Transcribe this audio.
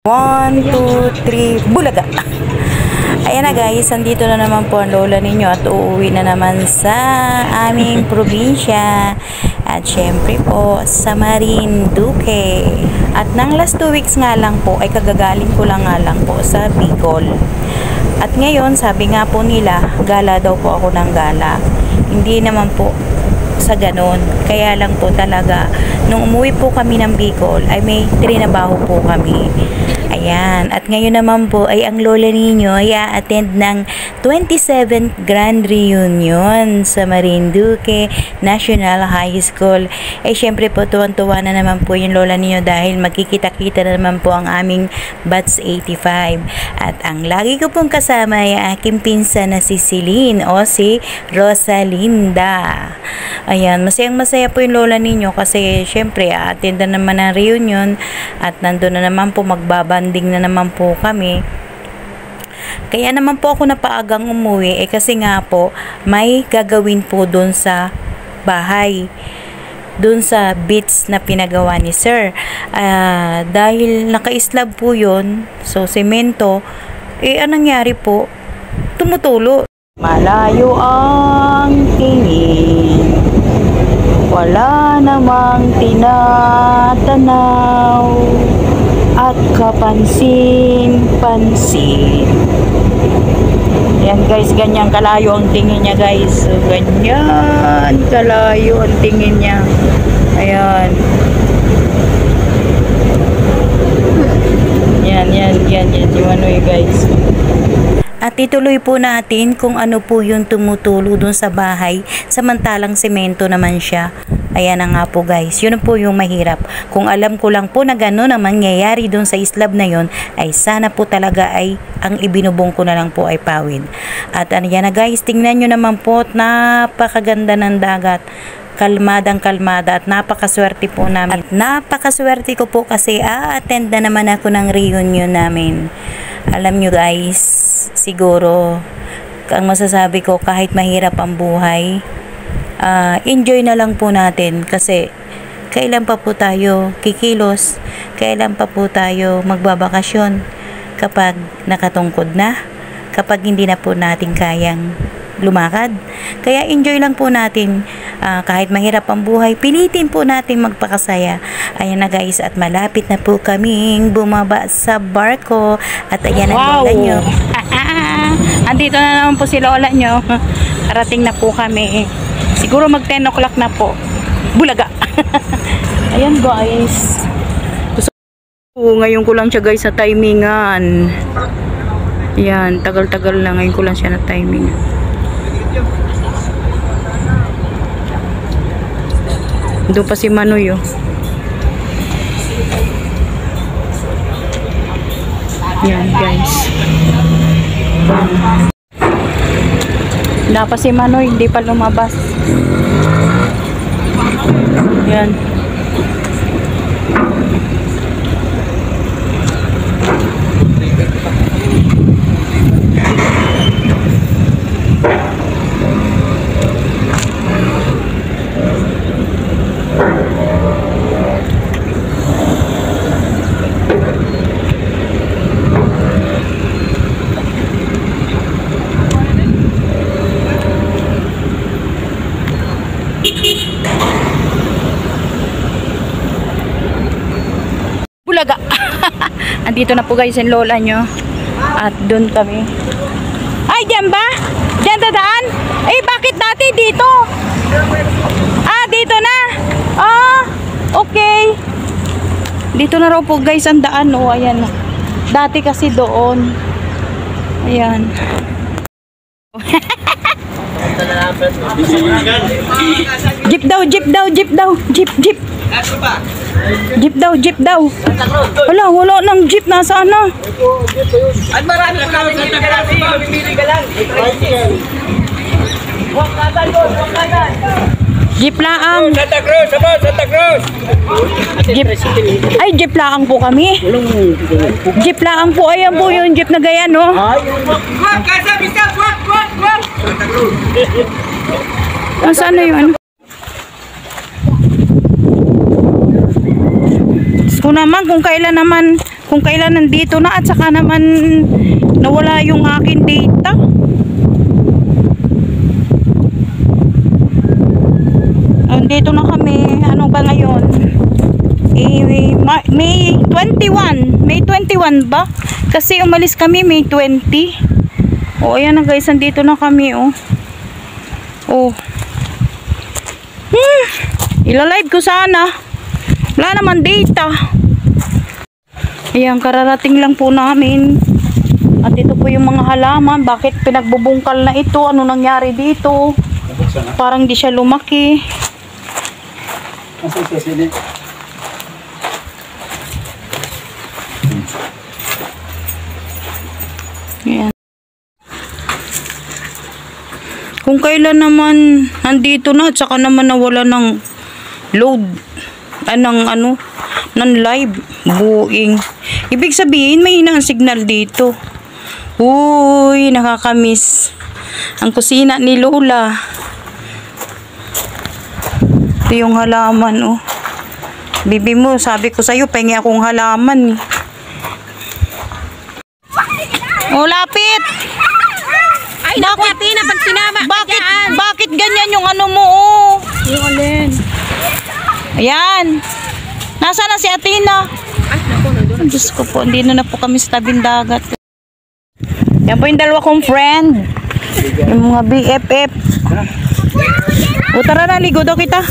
1, 2, 3, bulaga! Ayan na guys, andito na naman po ang lola ninyo at uuwi na naman sa aming probinsya. At syempre po, sa Marinduque. At nang last 2 weeks nga lang po, ay kagagaling ko lang nga lang po sa Bicol. At ngayon, sabi nga po nila, gala daw po ako ng gala. Hindi naman po sa ganon. Kaya lang po talaga, nung umuwi po kami ng Bicol, ay may trinabaho po kami. Ayan. At ngayon naman po ay ang lola ninyo ay a-attend ng 27th Grand Reunion sa Marinduque National High School. Eh syempre po tuwan-tuwa na naman po yung lola ninyo dahil magkikita-kita na naman po ang aming Batch 85. At ang lagi ko pong kasama ay aking pinsan na si Celine o si Rosalinda. Ayan. Masayang-masaya po yung lola ninyo kasi syempre a-attend na naman ang reunion at nandun na naman po magbabanding na naman po kami. Kaya naman po ako napaagang umuwi kasi nga po may gagawin po doon sa bahay, doon sa beach na pinagawa ni sir. Dahil naka-slab po yun, so semento, anong nangyari po? Tumutulo. Malayo ang tingin, wala namang tinatanaw at kapansin-pansin. Yan guys, ganyan kalayo ang tingin niya guys. So, ganyan kalayo ang tingin niya. Ayan. Yan. Yung ano guys. At ituloy po natin kung ano po yung tumutulo dun sa bahay, samantalang semento naman siya. Ayan na nga po guys, yun po yung mahirap. Kung alam ko lang po na gano'n ang mangyayari dun sa slab na yun, ay sana po talaga ay ang ibinubong ko na lang po ay pawid. At yan na guys, tingnan nyo naman po, napakaganda ng dagat. Kalmadang-kalmada at napakaswerte po namin. At napakaswerte ko po kasi attend na naman ako ng reunion namin. Alam nyo guys, siguro ang masasabi ko kahit mahirap ang buhay, enjoy na lang po natin kasi kailan pa po tayo kikilos, kailan pa po tayo magbabakasyon kapag nakatungkod na, kapag hindi na po natin kayang lumakad. Kaya enjoy lang po natin, kahit mahirap ang buhay, pilitin po natin magpakasaya. Ayan na guys, at malapit na po kaming bumaba sa barko. At ayan ang lola nyo. Andito na naman po si lola nyo. Parating na po kami. Siguro mag 10 o'clock na po. Bulaga. Ayan guys. Ngayon ko lang siya guys sa timingan. Ayan, tagal-tagal na ngayon ko lang siya na timing. Doon pa si Manoy oh. Yan guys. Wala pa si Manoy, hindi pa lumabas. Yan. Bulaga. Andito na po guys yung lola nyo. At doon kami. Ay, diyan ba? Diyan dadaan? Eh, bakit dati dito? Dito na. Okay. Dito na raw po guys ang daan. Oh, ayan. Dati kasi doon. Ayan. Jeep daw. Jeep. Jeep daw. Wala nang jeep. Nasaan na? At marami ko namin pipili ka lang. Huwag kanan doon, huwag kanan. Jeep laang. Santa Cruz. Jeep. Ay, jeep laang po kami. Jeep laang po. Ayan po yung jeep na gaya, no? Huwag kasa, bisa. Huwag. Santa Cruz. Nasaan na yun? Ko naman kung kailan naman kung kailan nandito na at saka naman nawala yung akin data. Nandito na kami. Ano ba ngayon? May 21. May 21 ba? Kasi umalis kami May 20. O ayan na guys, nandito na kami oh. Oh. Ilalive ko sana. Wala naman data. Ayan, kararating lang po namin. At ito po yung mga halaman. Bakit pinagbubungkal na ito? Ano nangyari dito? Parang di siya lumaki. Ayan. Kung kailan naman nandito na at saka naman nawala ng load ng live buing. Ibig sabihin may hinang signal dito. Uy, nakakamiss ang kusina ni Lola. Ito yung halaman oh. Bibi mo, sabi ko sa'yo pengi akong halaman eh. Oh, lapit. Ay, bakit? Tina, pag sinama Bakit ganyan yung ano mo oh? yung alin? Ayan. Nasaan na si Athena? Ay, naku, nandun. Diyos ko po, hindi na po kami sa tabing dagat. Yan po yung dalawa kong friend. Yung mga BFF. O tara na, ligo daw kita.